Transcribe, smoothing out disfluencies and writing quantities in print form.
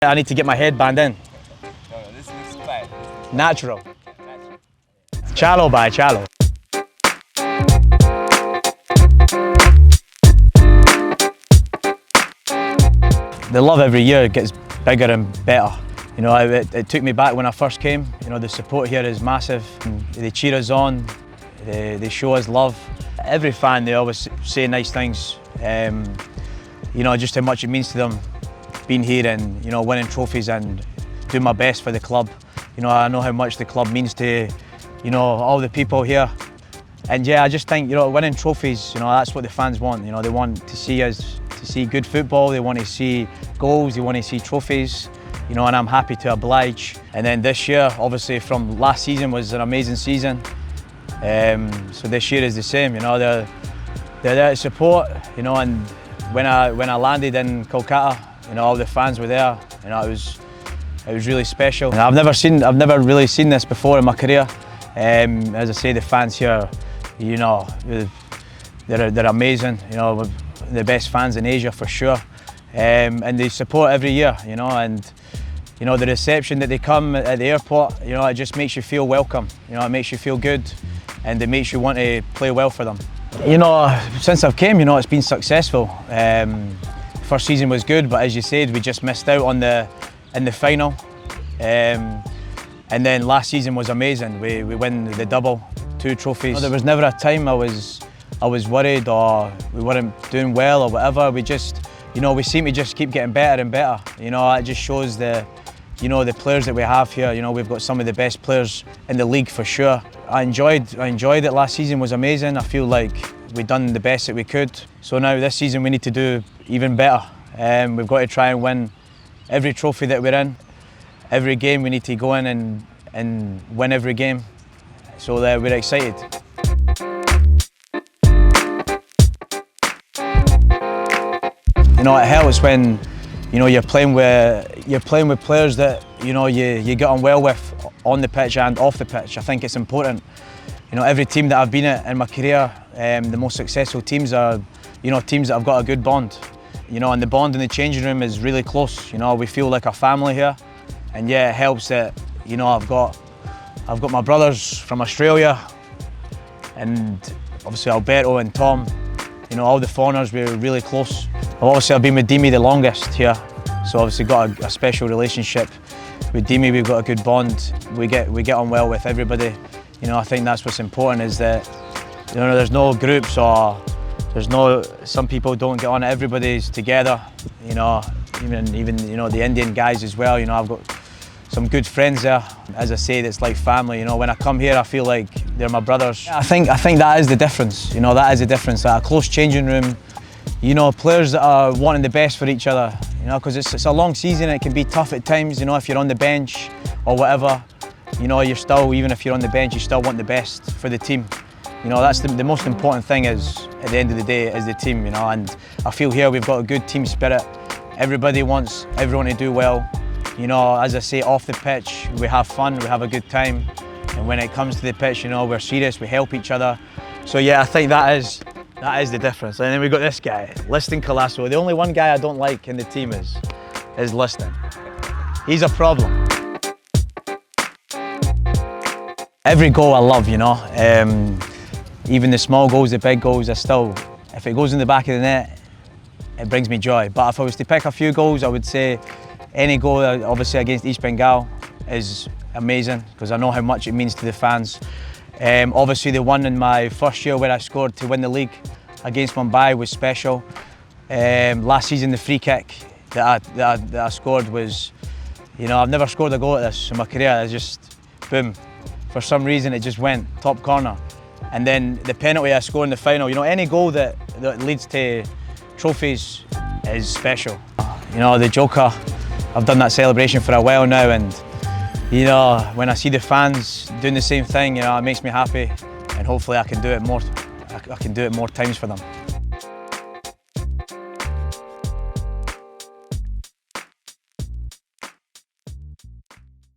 I need to get my headband in. No, this is fine. Natural. Natural. Chalo by chalo. The love every year gets bigger and better. You know, it took me back when I first came. You know, the support here is massive. They cheer us on, they show us love. Every fan, they always say nice things. You know, just how much it means to them being here and, you know, winning trophies and doing my best for the club. You know, I know how much the club means to, you know, all the people here. And yeah, I just think, you know, winning trophies, you know, that's what the fans want. You know, they want to see us, to see good football, they want to see goals, they want to see trophies, you know, and I'm happy to oblige. And then this year, obviously from last season was an amazing season. So this year is the same, you know, they're there to support, you know, and when I landed in Kolkata, you know, all the fans were there, you know, it was really special. And I've never really seen this before in my career. As I say, the fans here, you know, they're amazing, you know, the best fans in Asia for sure. And they support every year, you know, and you know, the reception that they come at the airport, you know, it just makes you feel welcome, you know, it makes you feel good and it makes you want to play well for them. You know, since I've came, you know, it's been successful. First season was good, but as you said, we just missed out in the final. And then last season was amazing. We won the double, 2 trophies. There was never a time I was worried or we weren't doing well or whatever. We just, you know, we seem to just keep getting better and better. You know, it just shows you know, the players that we have here. You know, we've got some of the best players in the league for sure. I enjoyed it. Last season was amazing. I feel like we've done the best that we could. So now this season we need to do even better. We've got to try and win every trophy that we're in. Every game we need to go in and win every game. So we're excited. You know, it helps when, you know, you're playing with players that, you know, you get on well with on the pitch and off the pitch. I think it's important. You know, every team that I've been at in my career, the most successful teams are, you know, teams that have got a good bond. You know, and the bond in the changing room is really close. You know, we feel like a family here, and yeah, it helps that, you know, I've got my brothers from Australia, and obviously Alberto and Tom. You know, all the foreigners, we're really close. Obviously, I've been with Dimi the longest here, so obviously got a special relationship with Dimi. We've got a good bond. We get on well with everybody. You know, I think that's what's important, is that, you know, there's no groups or some people don't get on. Everybody's together. You know, even you know, the Indian guys as well. You know, I've got some good friends there. As I say, it's like family. You know, when I come here, I feel like they're my brothers. I think that is the difference. You know, that is the difference. That a close changing room. You know, players that are wanting the best for each other. You know, because it's a long season. It can be tough at times. You know, if you're on the bench or whatever. You know, you're still, even if you're on the bench, you still want the best for the team. You know, that's the most important thing, is at the end of the day, is the team, you know, and I feel here we've got a good team spirit. Everybody wants everyone to do well. You know, as I say, off the pitch, we have fun, we have a good time. And when it comes to the pitch, you know, we're serious, we help each other. So yeah, I think that is the difference. And then we've got this guy, Liston Colasso. The only one guy I don't like in the team is Liston. He's a problem. Every goal I love, you know. Even the small goals, the big goals, if it goes in the back of the net, it brings me joy. But if I was to pick a few goals, I would say any goal, obviously against East Bengal, is amazing, because I know how much it means to the fans. Obviously the one in my first year where I scored to win the league against Mumbai was special. Last season, the free kick that I scored was, you know, I've never scored a goal at this in my career. It's just, boom. For some reason, it just went top corner. And then the penalty I scored in the final, you know, any goal that leads to trophies is special. You know, the Joker, I've done that celebration for a while now, and, you know, when I see the fans doing the same thing, you know, it makes me happy, and hopefully I can do it more times for them.